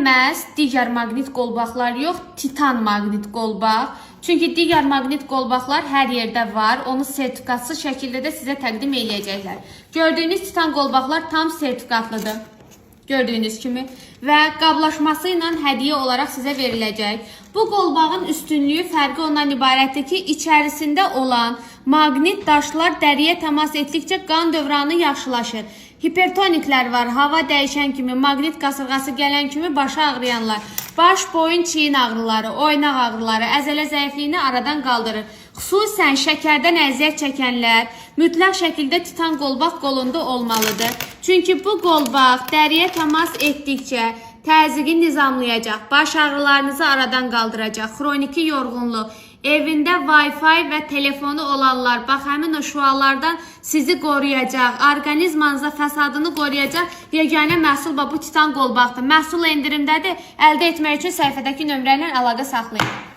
Məhz digər maqnit qolbaqlar yox, titan maqnit qolbaq. Çünki digər maqnit qolbaqlar hər yerdə var. Onu sertifikatsız şəkildə də sizə təqdim eləyəcəklər. Gördüyünüz titan qolbaqlar tam sertifikatlıdır. Gördüyünüz kimi və qablaşması ilə hədiyyə olaraq sizə veriləcək. Bu qolbağın üstünlüyü, fərqi ondan ibarətdir ki, içərisində olan maqnit daşlar dəriyə təmas etdikcə qan dövranı yaxşılaşır. Hipertoniklər var, hava dəyişən kimi, maqnit qasırğası gələn kimi başı ağrıyanlar, baş, boyun, çiyin ağrıları, oynaq ağrıları, əzələ zəifliyini aradan qaldırır. Xüsusən şəkərdən əziyyət çəkənlər mütləq şəkildə titan qolbaq qolunda olmalıdır. Çünki bu qolbaq dəriyə təmas etdikcə təzyiqi nizamlayacaq, baş ağrılarınızı aradan qaldıracaq, xroniki yorğunluq, evində Wi-Fi və telefonu olanlar, bax həmin o şüalardan sizi qoruyacaq, orqanizmanıza fəsadını qoruyacaq yeganə məhsul bu titan qolbaqdır. Məhsul endirimdədir, əldə etmək üçün səhifədəki nömrə ilə əlaqə saxlayın.